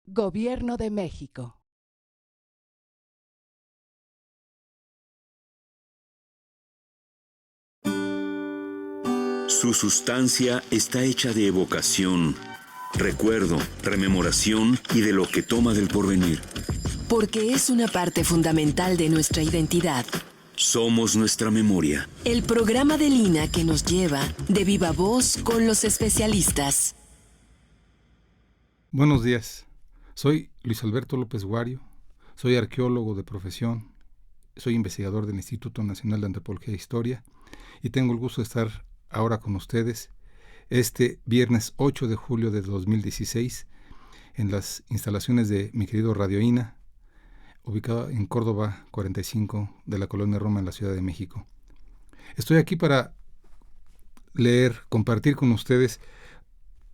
Gobierno de México. Su sustancia está hecha de evocación, recuerdo, rememoración y de lo que toma del porvenir. Porque es una parte fundamental de nuestra identidad. Somos nuestra memoria. El programa de Lina que nos lleva de viva voz con los especialistas. Buenos días, soy Luis Alberto López Guario, soy arqueólogo de profesión, soy investigador del Instituto Nacional de Antropología e Historia y tengo el gusto de estar ahora con ustedes este viernes 8 de julio de 2016 en las instalaciones de mi querido Radio INA, ubicado en Córdoba 45 de la Colonia Roma en la Ciudad de México. Estoy aquí para compartir con ustedes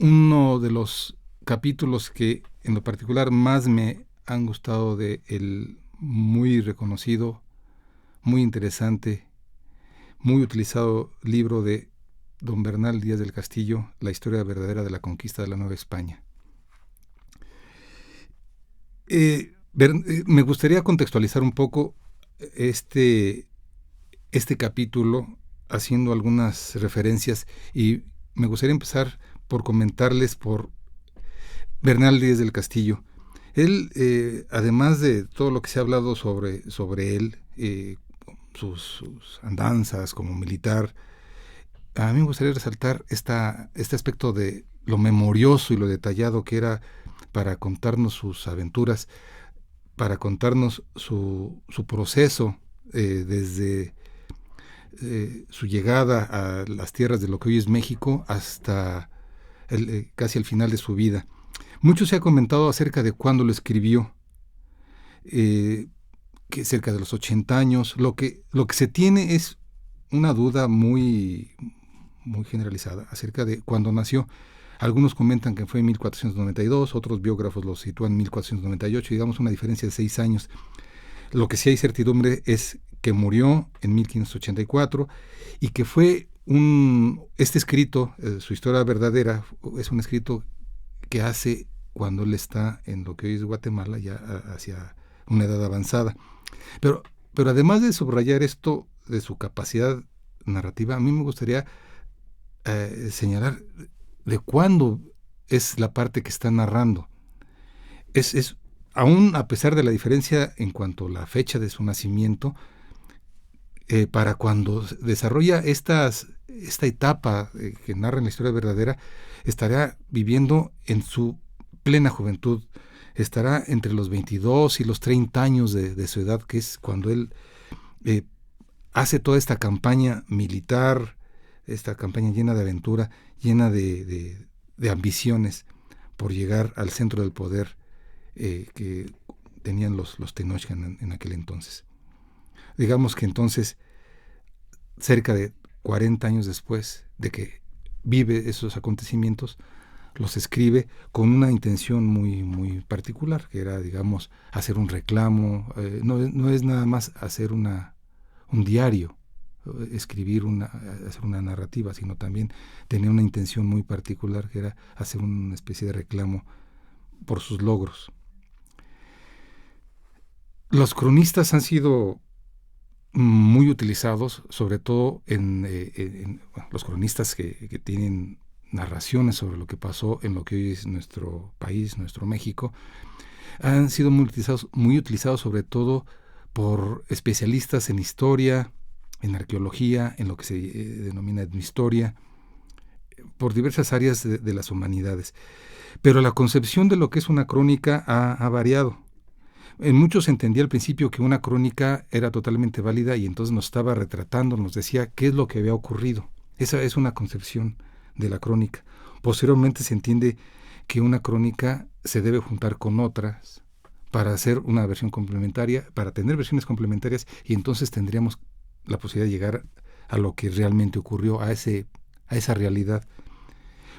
uno de los capítulos que en lo particular más me han gustado de el muy reconocido, muy interesante, muy utilizado libro de don Bernal Díaz del Castillo, La historia verdadera de la conquista de la Nueva España. Me gustaría contextualizar un poco este capítulo haciendo algunas referencias y me gustaría empezar por comentarles por Bernal Díaz del Castillo. Él, además de todo lo que se ha hablado sobre él, sus andanzas como militar, a mí me gustaría resaltar este aspecto de lo memorioso y lo detallado que era para contarnos sus aventuras, para contarnos su proceso desde su llegada a las tierras de lo que hoy es México hasta casi el final de su vida. Mucho se ha comentado acerca de cuándo lo escribió, que cerca de los 80 años. Lo que se tiene es una duda muy, muy generalizada acerca de cuándo nació. Algunos comentan que fue en 1492, otros biógrafos lo sitúan en 1498, digamos una diferencia de 6 años. Lo que sí hay certidumbre es que murió en 1584 y que fue este escrito, su historia verdadera, es un escrito que hace cuando él está en lo que hoy es Guatemala, ya hacia una edad avanzada. Pero además de subrayar esto de su capacidad narrativa, a mí me gustaría señalar de cuándo es la parte que está narrando. Es aún a pesar de la diferencia en cuanto a la fecha de su nacimiento, para cuando desarrolla esta etapa que narra en la historia verdadera, estará viviendo en su plena juventud, estará entre los 22 y los 30 años de su edad, que es cuando él hace toda esta campaña militar, esta campaña llena de aventura, llena de ambiciones por llegar al centro del poder que tenían los Tenochtitlan en aquel entonces. Digamos que entonces, cerca de 40 años después de que vive esos acontecimientos, los escribe con una intención muy, muy particular, que era, digamos, hacer un reclamo. No es nada más hacer un diario, escribir hacer una narrativa, sino también tenía una intención muy particular, que era hacer una especie de reclamo por sus logros. Los cronistas han sido muy utilizados, sobre todo en los cronistas que tienen narraciones sobre lo que pasó en lo que hoy es nuestro país, nuestro México, han sido muy utilizados sobre todo por especialistas en historia, en arqueología, en lo que se denomina etnohistoria, por diversas áreas de las humanidades. Pero la concepción de lo que es una crónica ha variado. En muchos se entendía al principio que una crónica era totalmente válida y entonces nos estaba retratando, nos decía qué es lo que había ocurrido. Esa es una concepción de la crónica. Posteriormente se entiende que una crónica se debe juntar con otras para hacer una versión complementaria, para tener versiones complementarias, y entonces tendríamos la posibilidad de llegar a lo que realmente ocurrió, a esa realidad.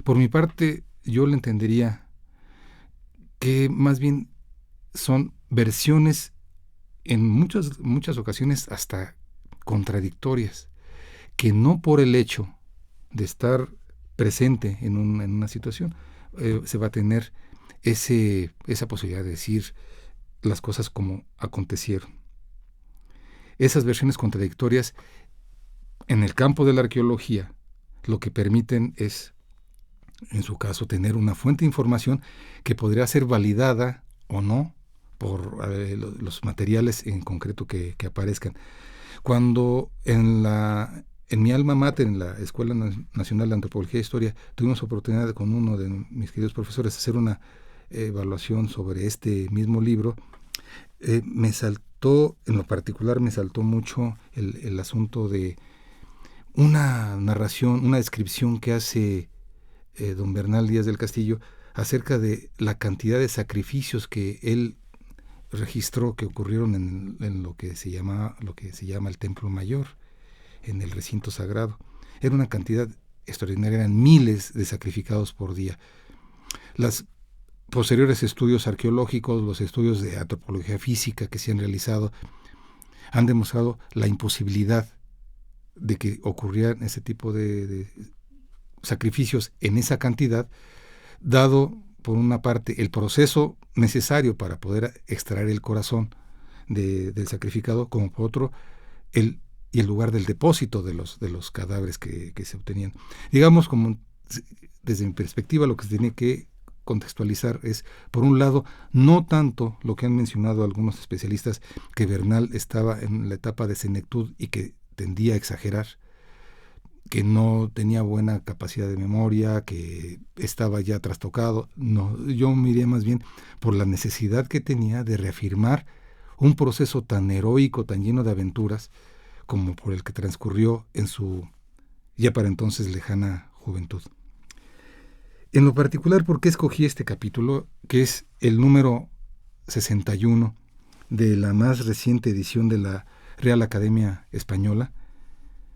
Por mi parte, yo le entendería que más bien son versiones en muchas ocasiones hasta contradictorias, que no por el hecho de estar presente en una situación se va a tener esa posibilidad de decir las cosas como acontecieron. Esas versiones contradictorias en el campo de la arqueología lo que permiten es, en su caso, tener una fuente de información que podría ser validada o no por los materiales en concreto que aparezcan. Cuando en mi alma mater, en la Escuela Nacional de Antropología e Historia, tuvimos oportunidad con uno de mis queridos profesores de hacer una evaluación sobre este mismo libro, en lo particular me saltó mucho el asunto de una narración, una descripción que hace don Bernal Díaz del Castillo acerca de la cantidad de sacrificios que él registró que ocurrieron en lo que se llama el Templo Mayor, en el recinto sagrado. Era una cantidad extraordinaria, eran miles de sacrificados por día. Los posteriores estudios arqueológicos, los estudios de antropología física que se han realizado, han demostrado la imposibilidad de que ocurrieran ese tipo de sacrificios en esa cantidad, dado, por una parte, el proceso necesario para poder extraer el corazón del sacrificado, como por otro, el lugar del depósito de los cadáveres que se obtenían. Digamos, como desde mi perspectiva, lo que se tiene que contextualizar es, por un lado, no tanto lo que han mencionado algunos especialistas, que Bernal estaba en la etapa de senectud y que tendía a exagerar, que no tenía buena capacidad de memoria, que estaba ya trastocado. No, yo me iría más bien por la necesidad que tenía de reafirmar un proceso tan heroico, tan lleno de aventuras, como por el que transcurrió en su ya para entonces lejana juventud. En lo particular, ¿por qué escogí este capítulo, que es el número 61 de la más reciente edición de la Real Academia Española?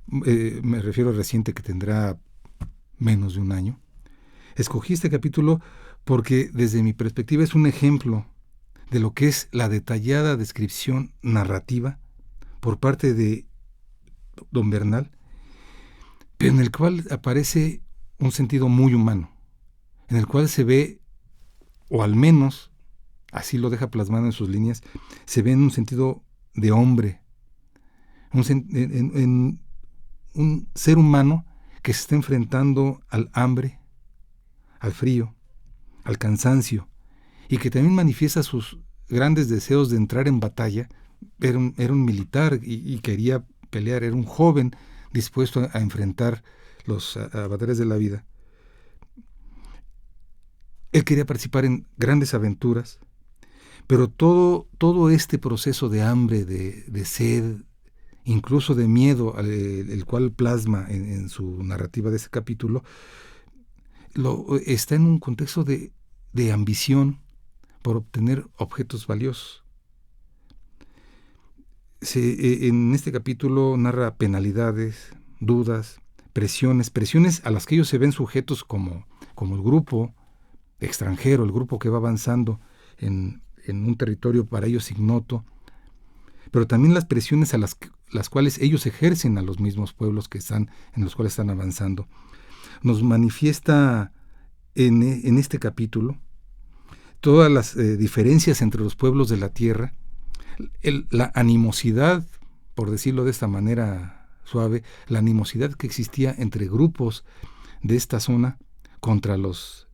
Me refiero a reciente, que tendrá menos de un año. Escogí este capítulo porque, desde mi perspectiva, es un ejemplo de lo que es la detallada descripción narrativa por parte de don Bernal, pero en el cual aparece un sentido muy humano, en el cual se ve, o al menos así lo deja plasmado en sus líneas, se ve en un sentido de hombre, en un ser humano que se está enfrentando al hambre, al frío, al cansancio, y que también manifiesta sus grandes deseos de entrar en batalla. Era un militar y quería pelear, era un joven dispuesto a enfrentar los avatares de la vida. Él quería participar en grandes aventuras, pero todo este proceso de hambre, de sed, incluso de miedo, el cual plasma en su narrativa de ese capítulo, está en un contexto de ambición por obtener objetos valiosos. En este capítulo narra penalidades, dudas, presiones a las que ellos se ven sujetos como el grupo extranjero, el grupo que va avanzando en un territorio para ellos ignoto, pero también las presiones a las cuales ellos ejercen a los mismos pueblos en los cuales están avanzando. Nos manifiesta en este capítulo todas las diferencias entre los pueblos de la tierra, la animosidad, por decirlo de esta manera suave, la animosidad que existía entre grupos de esta zona contra los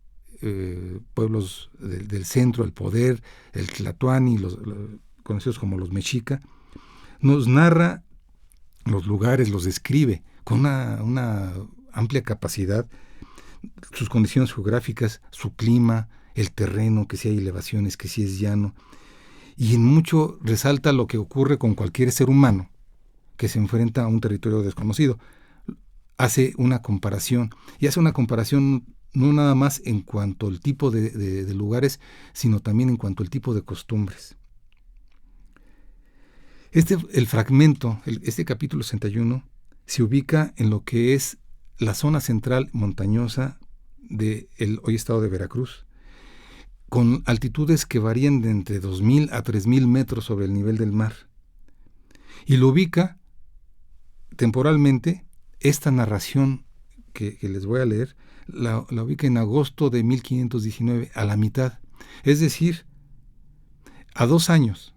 pueblos del centro, el poder, el Tlatoani, los conocidos como los Mexica. Nos narra los lugares, los describe con una amplia capacidad, sus condiciones geográficas, su clima, el terreno, que si hay elevaciones, que si es llano, y en mucho resalta lo que ocurre con cualquier ser humano que se enfrenta a un territorio desconocido. Hace una comparación, y hace una comparación no nada más en cuanto al tipo de lugares, sino también en cuanto al tipo de costumbres. El fragmento, este capítulo 61, se ubica en lo que es la zona central montañosa del hoy estado de Veracruz, con altitudes que varían de entre 2.000 a 3.000 metros sobre el nivel del mar. Y lo ubica temporalmente, esta narración que les voy a leer, la ubica en agosto de 1519, a la mitad. Es decir, a 2 años,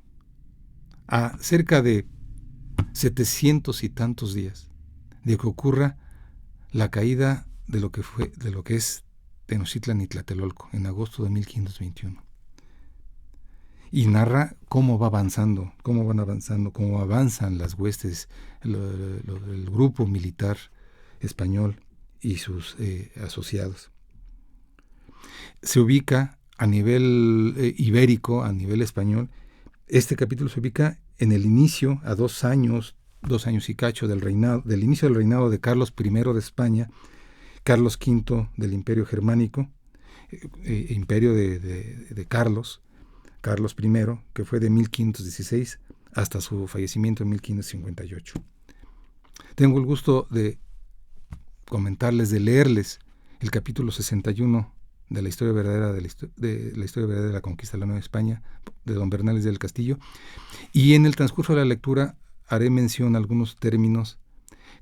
a cerca de 700 y tantos días de que ocurra la caída de lo que es Tenochtitlan y Tlatelolco en agosto de 1521. Y narra cómo avanzan las huestes, el grupo militar español y sus asociados. Se ubica a nivel ibérico, a nivel español. Este capítulo se ubica en el inicio, a 2 años y cacho del inicio del reinado de Carlos I de España, Carlos V del Imperio Germánico, imperio de Carlos I, que fue de 1516 hasta su fallecimiento en 1558. Tengo el gusto de comentarles, de leerles el capítulo 61 de la historia verdadera de la conquista de la Nueva España, de don Bernales del Castillo, y en el transcurso de la lectura haré mención a algunos términos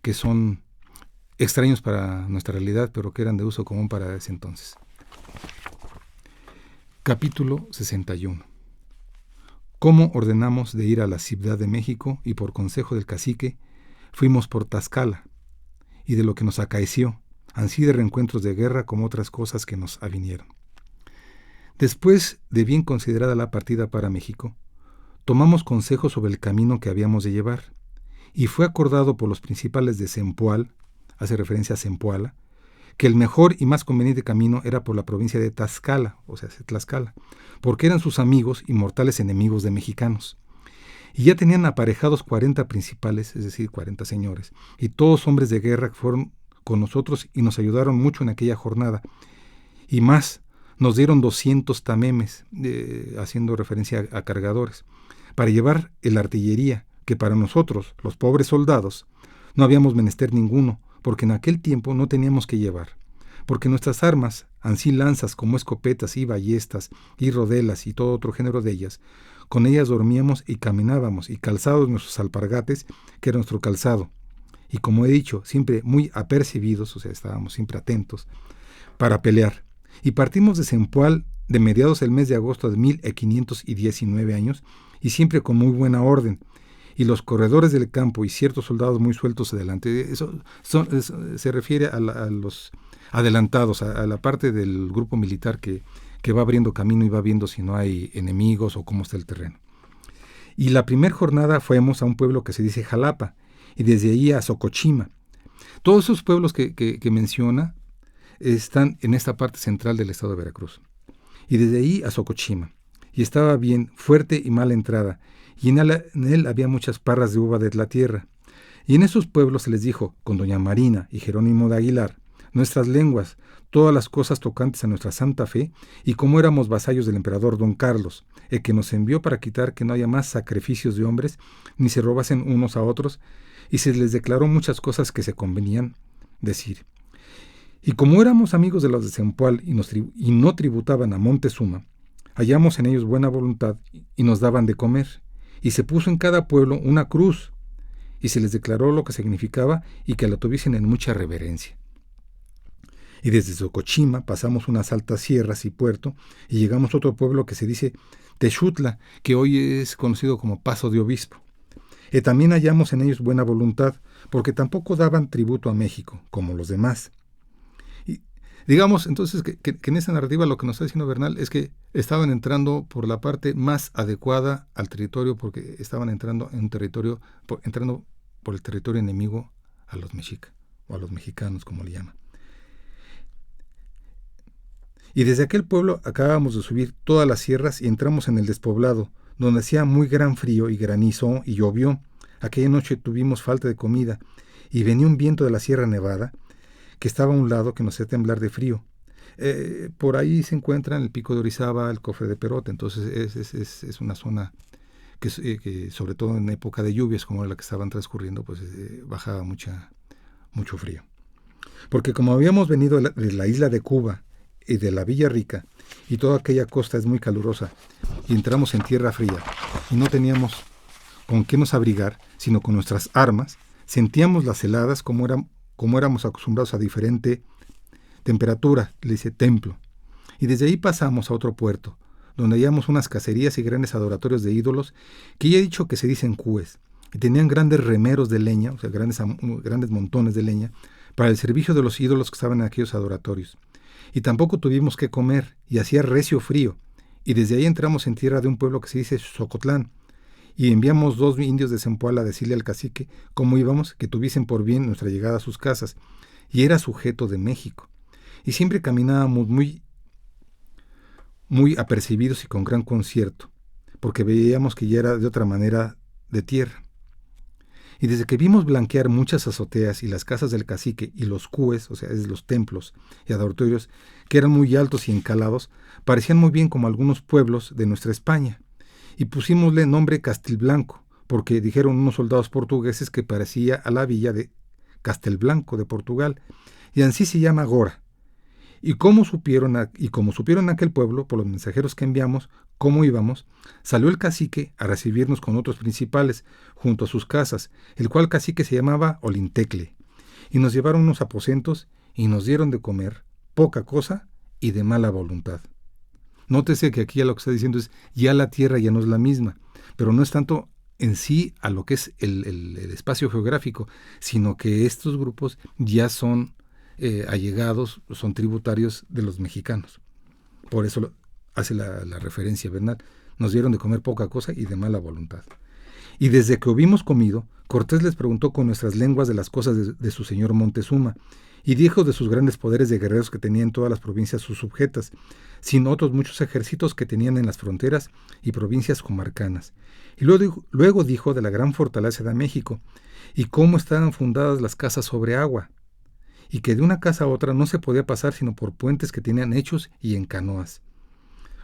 que son extraños para nuestra realidad, pero que eran de uso común para ese entonces. Capítulo 61. ¿Cómo ordenamos de ir a la Ciudad de México y por consejo del cacique fuimos por Tlaxcala, y de lo que nos acaeció, ansí de reencuentros de guerra como otras cosas que nos avinieron? Después de bien considerada la partida para México, tomamos consejo sobre el camino que habíamos de llevar, y fue acordado por los principales de Zempoal, hace referencia a Zempoala, que el mejor y más conveniente camino era por la provincia de Tlaxcala, o sea, Tlaxcala, porque eran sus amigos y mortales enemigos de mexicanos. Y ya tenían aparejados 40 principales, es decir, 40 señores, y todos hombres de guerra que fueron con nosotros y nos ayudaron mucho en aquella jornada. Y más, nos dieron 200 tamemes, haciendo referencia a cargadores, para llevar la artillería, que para nosotros, los pobres soldados, no habíamos menester ninguno, porque en aquel tiempo no teníamos que llevar, porque nuestras armas, ansí lanzas como escopetas y ballestas y rodelas y todo otro género de ellas, con ellas dormíamos y caminábamos, y calzados nuestros alpargates, que era nuestro calzado, y como he dicho, siempre muy apercibidos, o sea, estábamos siempre atentos, para pelear. Y partimos de Zempoal de mediados del mes de agosto de 1519 años, y siempre con muy buena orden, y los corredores del campo y ciertos soldados muy sueltos adelante. Eso se refiere a los adelantados, a la parte del grupo militar que va abriendo camino y va viendo si no hay enemigos o cómo está el terreno. Y la primera jornada fuimos a un pueblo que se dice Jalapa, y desde ahí a Socochima. Todos esos pueblos que menciona están en esta parte central del estado de Veracruz. Y desde ahí a Socochima. Y estaba bien, fuerte y mala entrada, y en él había muchas parras de uva de la tierra. Y en esos pueblos se les dijo, con doña Marina y Jerónimo de Aguilar, nuestras lenguas, todas las cosas tocantes a nuestra santa fe, y como éramos vasallos del emperador don Carlos, el que nos envió para quitar que no haya más sacrificios de hombres, ni se robasen unos a otros, y se les declaró muchas cosas que se convenían decir. Y como éramos amigos de los de Zempoal y no tributaban a Montezuma, hallamos en ellos buena voluntad y nos daban de comer, y se puso en cada pueblo una cruz, y se les declaró lo que significaba y que la tuviesen en mucha reverencia. Y desde Socochima pasamos unas altas sierras y puerto, y llegamos a otro pueblo que se dice Texutla, que hoy es conocido como Paso de Obispo. Y también hallamos en ellos buena voluntad, porque tampoco daban tributo a México, como los demás. Y digamos entonces que en esa narrativa lo que nos está diciendo Bernal es que estaban entrando por la parte más adecuada al territorio, porque estaban entrando en un territorio, entrando por el territorio enemigo a los mexicas, o a los mexicanos, como le llaman. Y desde aquel pueblo acabábamos de subir todas las sierras y entramos en el despoblado, donde hacía muy gran frío y granizó y llovió. Aquella noche tuvimos falta de comida y venía un viento de la Sierra Nevada que estaba a un lado que nos hacía temblar de frío. Por ahí se encuentran el Pico de Orizaba, el Cofre de Perote, entonces es una zona que sobre todo en época de lluvias como la que estaban transcurriendo, pues bajaba mucho frío. Porque como habíamos venido de la isla de Cuba y de la Villa Rica, y toda aquella costa es muy calurosa, y entramos en tierra fría, y no teníamos con qué nos abrigar, sino con nuestras armas, sentíamos las heladas como éramos acostumbrados a diferente temperatura, le dice templo. Y desde ahí pasamos a otro puerto, donde hallamos unas cacerías y grandes adoratorios de ídolos, que ya he dicho que se dicen cues, y tenían grandes remeros de leña, o sea, grandes montones de leña, para el servicio de los ídolos que estaban en aquellos adoratorios. Y tampoco tuvimos que comer, y hacía recio frío, y desde ahí entramos en tierra de un pueblo que se dice Xocotlán, y enviamos 2 indios de Zempoala a decirle al cacique cómo íbamos, que tuviesen por bien nuestra llegada a sus casas, y era sujeto de México. Y siempre caminábamos muy apercibidos y con gran concierto, porque veíamos que ya era de otra manera de tierra. Y desde que vimos blanquear muchas azoteas y las casas del cacique y los cues, o sea, es los templos y adoratorios, que eran muy altos y encalados, parecían muy bien como algunos pueblos de nuestra España. Y pusimosle nombre Castilblanco, porque dijeron unos soldados portugueses que parecía a la villa de Castelblanco de Portugal, y así se llama agora. Y como supieron en aquel pueblo, por los mensajeros que enviamos, cómo íbamos, salió el cacique a recibirnos con otros principales, junto a sus casas, el cual cacique se llamaba Olintecle, y nos llevaron unos aposentos y nos dieron de comer poca cosa y de mala voluntad. Nótese que aquí ya lo que está diciendo es, ya la tierra ya no es la misma, pero no es tanto en sí a lo que es el espacio geográfico, sino que estos grupos ya son allegados, son tributarios de los mexicanos. Por eso hace la referencia Bernal. Nos dieron de comer poca cosa y de mala voluntad. Y desde que hubimos comido, Cortés les preguntó con nuestras lenguas de las cosas de su señor Montezuma, y dijo de sus grandes poderes de guerreros que tenía en todas las provincias sus sujetas, sin otros muchos ejércitos que tenían en las fronteras y provincias comarcanas. Y luego dijo de la gran fortaleza de México, y cómo estaban fundadas las casas sobre agua, y que de una casa a otra no se podía pasar sino por puentes que tenían hechos y en canoas.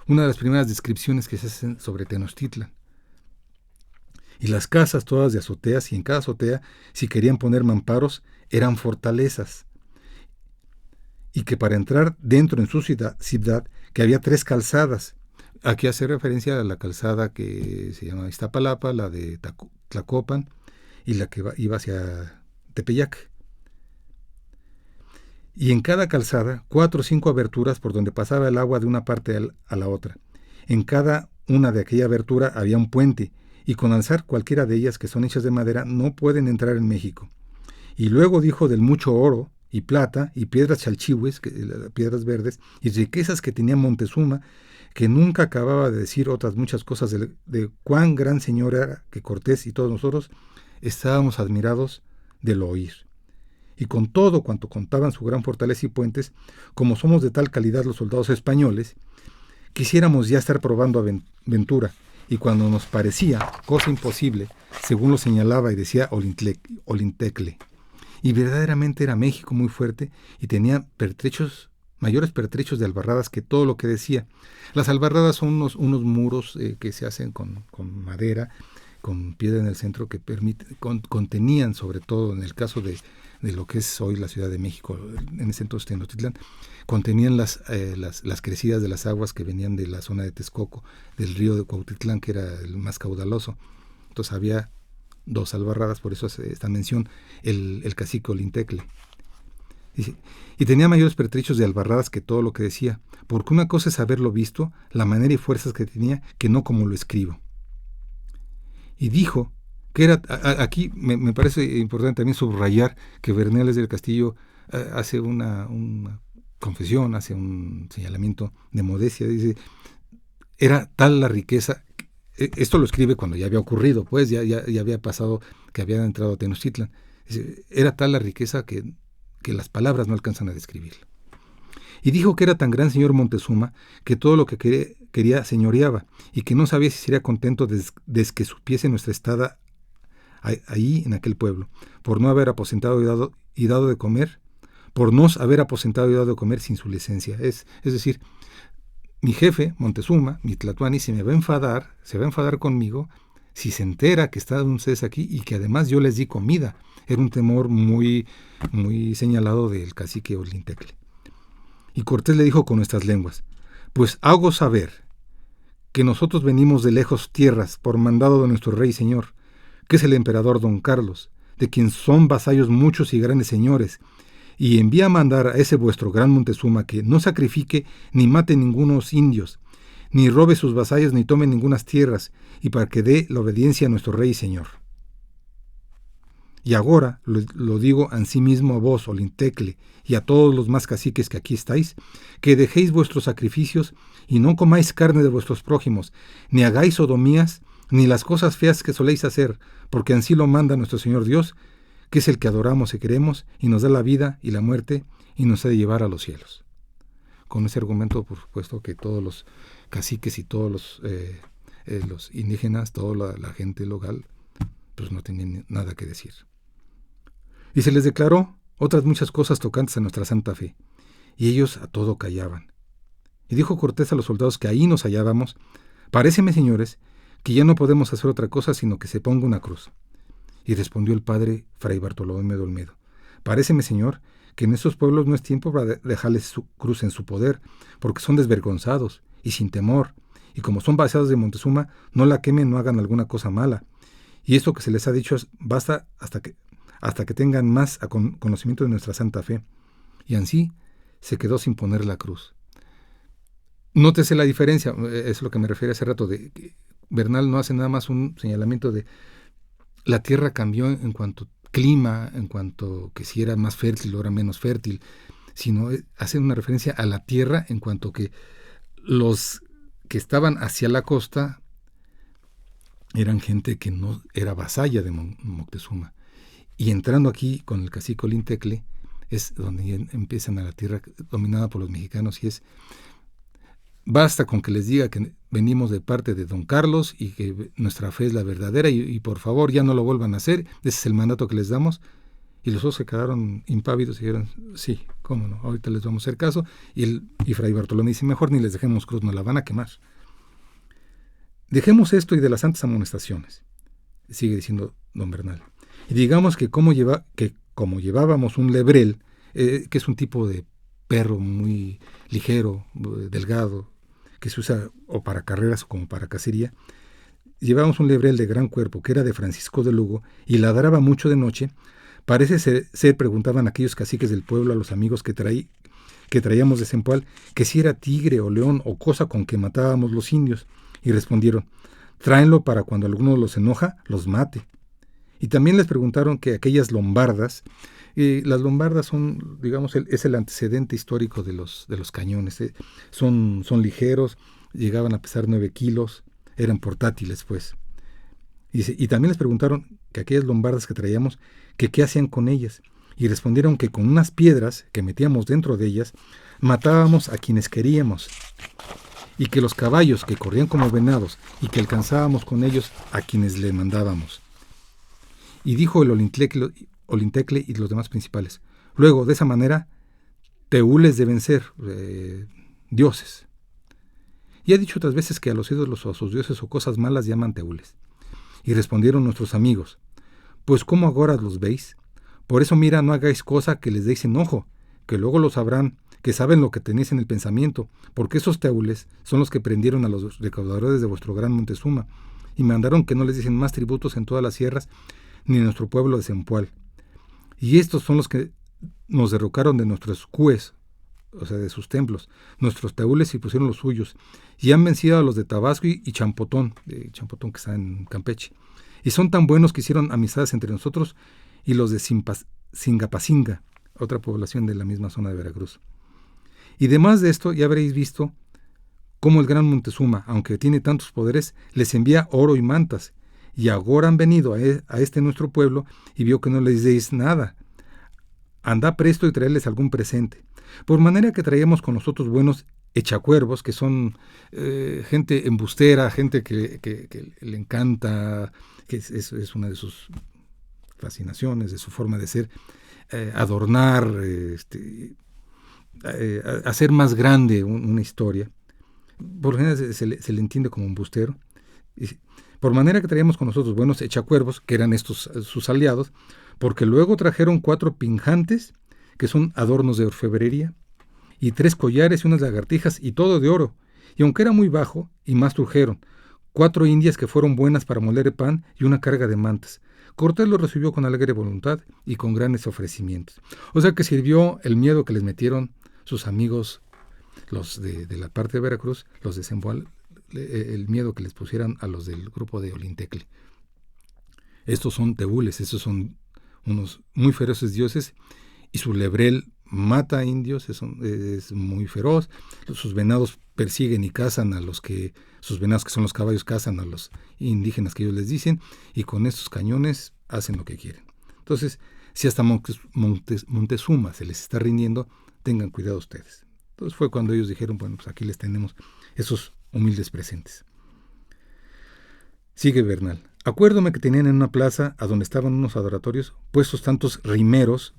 Una de las primeras descripciones que se hacen sobre Tenochtitlan. Y las casas todas de azoteas, y en cada azotea, si querían poner mamparos, eran fortalezas. Y que para entrar dentro en su ciudad, que había 3 calzadas. Aquí hace referencia a la calzada que se llama Iztapalapa, la de Tlacopan, y la que iba hacia Tepeyac. Y en cada calzada 4 o 5 aberturas por donde pasaba el agua de una parte a la otra. En cada una de aquella abertura había un puente, y con alzar cualquiera de ellas que son hechas de madera no pueden entrar en México. Y luego dijo del mucho oro y plata y piedras chalchihues, piedras verdes, y riquezas que tenía Montezuma, que nunca acababa de decir otras muchas cosas de cuán gran señor era, que Cortés y todos nosotros estábamos admirados de lo oír. Y con todo cuanto contaban su gran fortaleza y puentes, como somos de tal calidad los soldados españoles, quisiéramos ya estar probando aventura, y cuando nos parecía cosa imposible, según lo señalaba y decía Olintecle. Y verdaderamente era México muy fuerte y tenía mayores pertrechos de albarradas que todo lo que decía. Las albarradas son unos muros que se hacen con madera, con piedra en el centro, que contenían, sobre todo en el caso de lo que es hoy la Ciudad de México, en ese entonces Tenochtitlán, contenían las crecidas de las aguas que venían de la zona de Texcoco, del río de Cuautitlán, que era el más caudaloso. Entonces había 2 albarradas, por eso hace esta mención el cacique Olintecle. Dice, y tenía mayores pertrechos de albarradas que todo lo que decía, porque una cosa es haberlo visto, la manera y fuerzas que tenía, que no como lo escribo. Y dijo que era, aquí me parece importante también subrayar que Bernales del Castillo hace una confesión, hace un señalamiento de modestia, dice, era tal la riqueza. Esto lo escribe cuando ya había ocurrido, pues ya había pasado que habían entrado a Tenochtitlan. Era tal la riqueza que las palabras no alcanzan a describirla. Y dijo que era tan gran señor Montezuma que todo lo que quería señoreaba, y que no sabía si sería contento desde que supiese nuestra estada ahí en aquel pueblo, por no haber aposentado y dado de comer, por nos haber aposentado y dado de comer sin su licencia. Es decir, mi jefe, Montezuma, mi tlatoani, se va a enfadar conmigo si se entera que están ustedes aquí y que además yo les di comida. Era un temor muy, muy señalado del cacique Olintecle. Y Cortés le dijo con nuestras lenguas, pues hago saber que nosotros venimos de lejos tierras por mandado de nuestro rey señor, que es el emperador don Carlos, de quien son vasallos muchos y grandes señores, y envía a mandar a ese vuestro gran Montezuma que no sacrifique ni mate ningunos indios, ni robe sus vasallos, ni tome ningunas tierras, y para que dé la obediencia a nuestro rey y señor. Y ahora lo digo ansimismo a vos, Olintecle, y a todos los más caciques que aquí estáis, que dejéis vuestros sacrificios, y no comáis carne de vuestros prójimos, ni hagáis sodomías, ni las cosas feas que soléis hacer, porque así lo manda nuestro Señor Dios, que es el que adoramos y queremos, y nos da la vida y la muerte, y nos ha de llevar a los cielos. Con ese argumento, por supuesto, que todos los caciques y todos los indígenas, toda la gente local, pues no tenían nada que decir. Y se les declaró otras muchas cosas tocantes a nuestra santa fe, y ellos a todo callaban. Y dijo Cortés a los soldados que ahí nos hallábamos: paréceme, señores, que ya no podemos hacer otra cosa sino que se ponga una cruz. Y respondió el padre Fray Bartolomé de Olmedo: paréceme, señor, que en estos pueblos no es tiempo para dejarles su cruz en su poder, porque son desvergonzados y sin temor, y como son vasallos de Montezuma, no la quemen, no hagan alguna cosa mala. Y esto que se les ha dicho basta hasta que tengan más conocimiento de nuestra santa fe. Y así se quedó sin poner la cruz. Nótese la diferencia, es lo que me refería hace rato, de que Bernal no hace nada más un señalamiento de la tierra cambió en cuanto clima, en cuanto que si era más fértil o era menos fértil, sino hace una referencia a la tierra en cuanto que los que estaban hacia la costa eran gente que no era vasalla de Moctezuma. Y entrando aquí con el cacique Olintecle es donde empiezan a la tierra dominada por los mexicanos, y basta con que les diga que venimos de parte de don Carlos y que nuestra fe es la verdadera y por favor ya no lo vuelvan a hacer, ese es el mandato que les damos. Y los dos se quedaron impávidos y dijeron: sí, cómo no, ahorita les vamos a hacer caso. Y Fray Bartolomé dice: mejor ni les dejemos cruz, no la van a quemar. Dejemos esto y de las santas amonestaciones, sigue diciendo don Bernal. Y digamos que como llevábamos un lebrel, que es un tipo de perro muy ligero, delgado, que se usa o para carreras o como para cacería, llevábamos un lebrel de gran cuerpo que era de Francisco de Lugo y ladraba mucho de noche. Parece ser, preguntaban aquellos caciques del pueblo a los amigos que traíamos de Zempoal, que si era tigre o león o cosa con que matábamos los indios, y respondieron: tráenlo para cuando alguno los enoja, los mate. Y también les preguntaron que aquellas lombardas, las lombardas son, digamos, es el antecedente histórico de los cañones, son ligeros, llegaban a pesar 9 kilos, eran portátiles, pues. Y también les preguntaron que aquellas lombardas que traíamos, que qué hacían con ellas, y respondieron que con unas piedras que metíamos dentro de ellas, matábamos a quienes queríamos, y que los caballos que corrían como venados, y que alcanzábamos con ellos a quienes le mandábamos. Y dijo el Olintecle y los demás principales: luego, de esa manera, teules deben ser dioses. Y ha dicho otras veces que a los ídolos o a sus dioses o cosas malas llaman teules. Y respondieron nuestros amigos: pues ¿cómo ahora los veis? Por eso mira, no hagáis cosa que les deis enojo, que luego lo sabrán, que saben lo que tenéis en el pensamiento, porque esos teules son los que prendieron a los recaudadores de vuestro gran Montezuma, y mandaron que no les diesen más tributos en todas las sierras, ni en nuestro pueblo de Zempoal. Y estos son los que nos derrocaron de nuestros cues, o sea, de sus templos, nuestros teules, y pusieron los suyos, y han vencido a los de Tabasco y Champotón, que está en Campeche. Y son tan buenos que hicieron amistades entre nosotros y los de Singapacinga, otra población de la misma zona de Veracruz. Y además de esto, ya habréis visto cómo el gran Montezuma, aunque tiene tantos poderes, les envía oro y mantas, y ahora han venido a este nuestro pueblo y vio que no les deis nada. Andá presto y traerles algún presente. Por manera que traíamos con nosotros buenos echacuervos, que son gente embustera, gente que le encanta, que es una de sus fascinaciones, de su forma de ser, adornar, hacer más grande una historia. Por lo general se le entiende como embustero. Por manera que traíamos con nosotros buenos echacuervos, que eran estos sus aliados, porque luego trajeron 4 pinjantes, que son adornos de orfebrería, y 3 collares y unas lagartijas, y todo de oro. Y aunque era muy bajo, y más trujeron 4 indias que fueron buenas para moler pan, y una carga de mantas. Cortés lo recibió con alegre voluntad y con grandes ofrecimientos. O sea que sirvió el miedo que les metieron sus amigos, los de la parte de Veracruz, los de Zempoal, el miedo que les pusieran a los del grupo de Olintecle. Estos son tebules, estos son unos muy feroces dioses, y su lebrel mata a indios, es muy feroz. Sus venados persiguen y cazan sus venados, que son los caballos, cazan a los indígenas que ellos les dicen, y con estos cañones hacen lo que quieren. Entonces, si hasta Montezuma se les está rindiendo, tengan cuidado ustedes. Entonces fue cuando ellos dijeron, bueno, pues aquí les tenemos esos humildes presentes. Sigue Bernal. Acuérdome que tenían en una plaza, a donde estaban unos adoratorios, puestos tantos rimeros,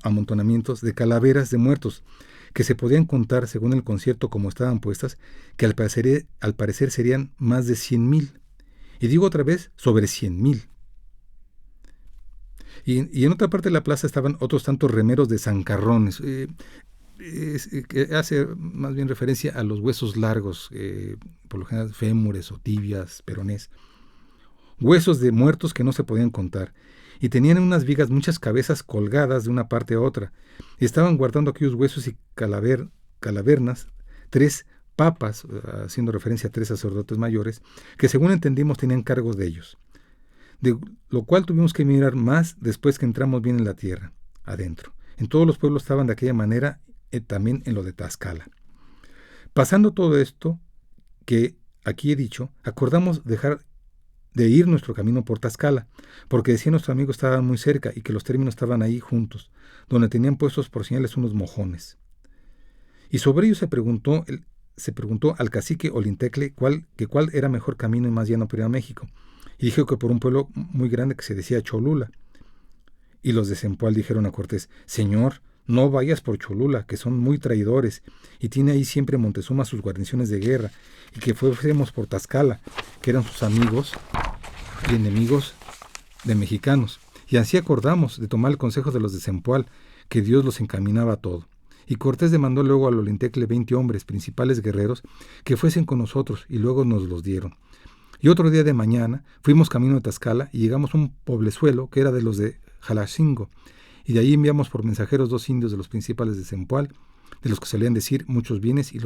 amontonamientos de calaveras de muertos, que se podían contar, según el concierto como estaban puestas, que al parecer serían más de 100,000. Y digo otra vez, sobre 100,000. Y en otra parte de la plaza estaban otros tantos remeros de zancarrones, que hace más bien referencia a los huesos largos, por lo general fémures o tibias, peronés. Huesos de muertos que no se podían contar, y tenían en unas vigas muchas cabezas colgadas de una parte a otra, y estaban guardando aquellos huesos y calavernas 3 papas, haciendo referencia a 3 sacerdotes mayores, que según entendimos tenían cargos de ellos, de lo cual tuvimos que mirar más después que entramos bien en la tierra, adentro. En todos los pueblos estaban de aquella manera, también en lo de Tlaxcala. Pasando todo esto que aquí he dicho, acordamos dejar de ir nuestro camino por Tlaxcala, porque decía nuestro amigo estaban muy cerca y que los términos estaban ahí juntos, donde tenían puestos por señales unos mojones. Y sobre ello se preguntó al cacique Olintecle cuál era mejor camino y más llano para ir a México, y dijo que por un pueblo muy grande que se decía Cholula. Y los de Zempoal dijeron a Cortés: Señor, no vayas por Cholula, que son muy traidores, y tiene ahí siempre Montezuma sus guarniciones de guerra, y que fuésemos por Tlaxcala, que eran sus amigos y enemigos de mexicanos. Y así acordamos de tomar el consejo de los de Zempoal, que Dios los encaminaba a todo. Y Cortés demandó luego al Olintecle 20 hombres, principales guerreros, que fuesen con nosotros, y luego nos los dieron. Y otro día de mañana fuimos camino de Tlaxcala y llegamos a un poblezuelo que era de los de Jalacingo, y de ahí enviamos por mensajeros 2 indios de los principales de Zempoal, de los que solían decir muchos bienes, y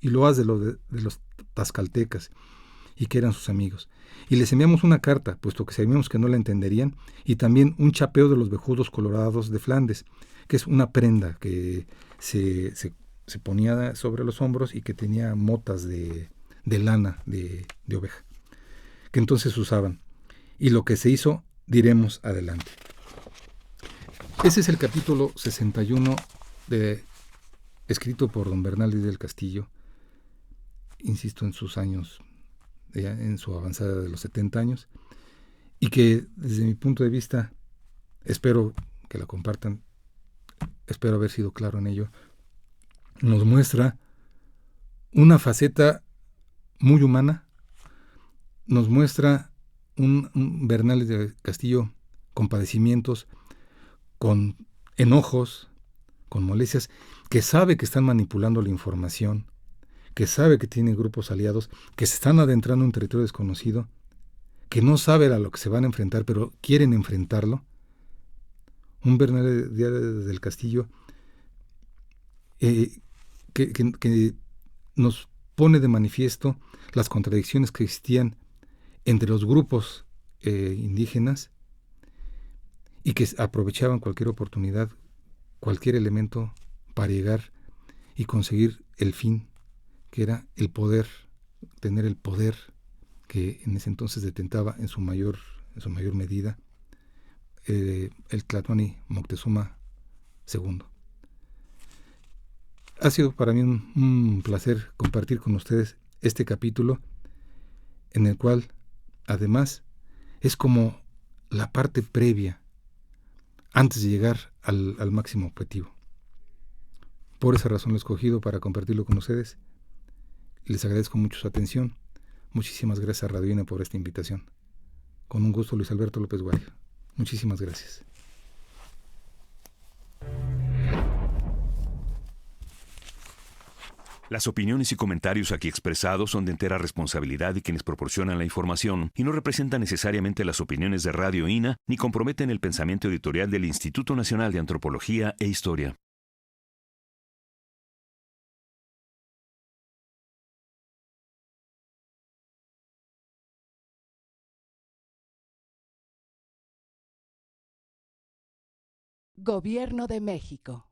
loas de los tlaxcaltecas, y que eran sus amigos. Y les enviamos una carta, puesto que sabíamos que no la entenderían, y también un chapeo de los vejudos colorados de Flandes, que es una prenda que se ponía sobre los hombros y que tenía motas de lana de oveja, que entonces usaban. Y lo que se hizo, diremos adelante. Ese es el capítulo 61 escrito por don Bernal Díaz del Castillo, insisto, en sus años, en su avanzada de los 70 años, y que desde mi punto de vista, espero que la compartan, espero haber sido claro en ello, nos muestra una faceta muy humana, nos muestra un Bernal del Castillo con padecimientos, con enojos, con molestias, que sabe que están manipulando la información, que sabe que tiene grupos aliados, que se están adentrando en un territorio desconocido, que no sabe a lo que se van a enfrentar, pero quieren enfrentarlo. Un Bernal del Castillo que nos pone de manifiesto las contradicciones que existían entre los grupos indígenas, y que aprovechaban cualquier oportunidad, cualquier elemento para llegar y conseguir el fin, que era el poder, tener el poder que en ese entonces detentaba en su mayor medida el Tlatoani Moctezuma II. Ha sido para mí un placer compartir con ustedes este capítulo, en el cual además es como la parte previa antes de llegar al máximo objetivo. Por esa razón lo he escogido para compartirlo con ustedes. Les agradezco mucho su atención. Muchísimas gracias a Radio INA por esta invitación. Con un gusto, Luis Alberto López Guario. Muchísimas gracias. Las opiniones y comentarios aquí expresados son de entera responsabilidad de quienes proporcionan la información y no representan necesariamente las opiniones de Radio INA ni comprometen el pensamiento editorial del Instituto Nacional de Antropología e Historia. Gobierno de México.